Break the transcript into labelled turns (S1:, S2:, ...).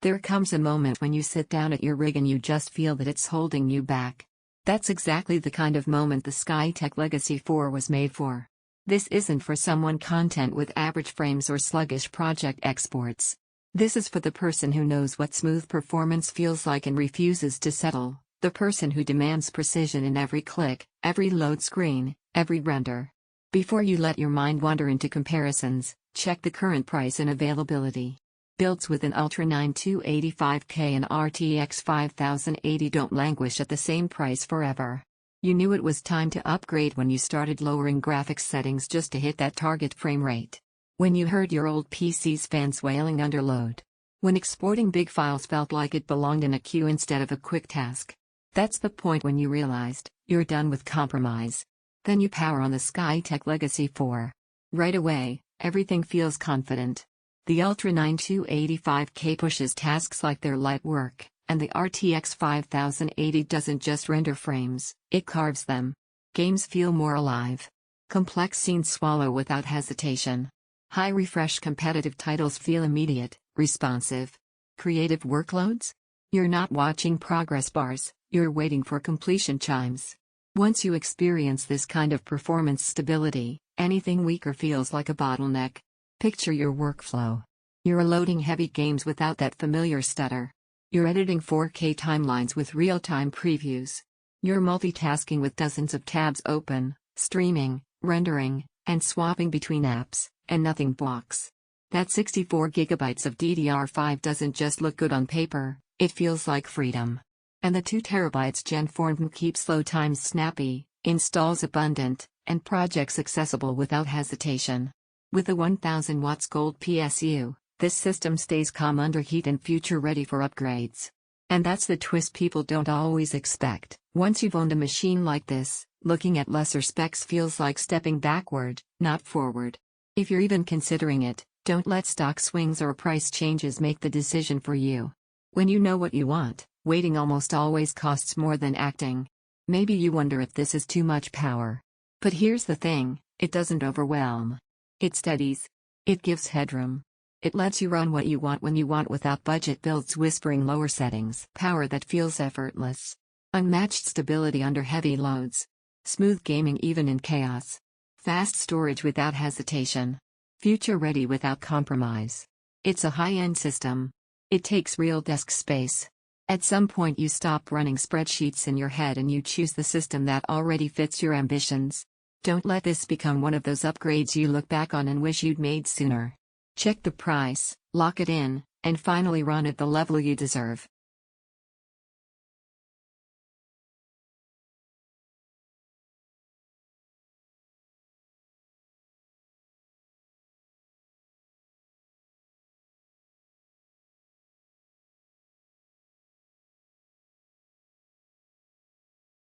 S1: There comes a moment when you sit down at your rig and you just feel that it's holding you back. That's exactly the kind of moment the Skytech Legacy 4 was made for. This isn't for someone content with average frames or sluggish project exports. This is for the person who knows what smooth performance feels like and refuses to settle, the person who demands precision in every click, every load screen, every render. Before you let your mind wander into comparisons, check the current price and availability. Builds with an Ultra 9 285K and RTX 5080 don't languish at the same price forever. You knew it was time to upgrade when you started lowering graphics settings just to hit that target frame rate. When you heard your old PC's fans wailing under load. When exporting big files felt like it belonged in a queue instead of a quick task. That's the point when you realized you're done with compromise. Then you power on the Skytech Legacy 4. Right away, everything feels confident. The Ultra 9 285K pushes tasks like they're light work, and the RTX 5080 doesn't just render frames, it carves them. Games feel more alive. Complex scenes swallow without hesitation. High refresh competitive titles feel immediate, responsive. Creative workloads? You're not watching progress bars, you're waiting for completion chimes. Once you experience this kind of performance stability, anything weaker feels like a bottleneck. Picture your workflow. You're loading heavy games without that familiar stutter. You're editing 4K timelines with real-time previews. You're multitasking with dozens of tabs open, streaming, rendering, and swapping between apps, and nothing blocks. That 64 gigabytes of DDR5 doesn't just look good on paper, it feels like freedom. And the 2 terabytes Gen4 NVMe keeps load times snappy, installs abundant, and projects accessible without hesitation. With a 1000 watts Gold PSU, this system stays calm under heat and future-ready for upgrades. And that's the twist people don't always expect. Once you've owned a machine like this, looking at lesser specs feels like stepping backward, not forward. If you're even considering it, don't let stock swings or price changes make the decision for you. When you know what you want, waiting almost always costs more than acting. Maybe you wonder if this is too much power. But here's the thing, it doesn't overwhelm. It steadies. It gives headroom. It lets you run what you want when you want without budget builds whispering lower settings. Power that feels effortless. Unmatched stability under heavy loads. Smooth gaming even in chaos. Fast storage without hesitation. Future ready without compromise. It's a high-end system. It takes real desk space. At some point you stop running spreadsheets in your head and you choose the system that already fits your ambitions. Don't let this become one of those upgrades you look back on and wish you'd made sooner. Check the price, lock it in, and finally run at the level you deserve.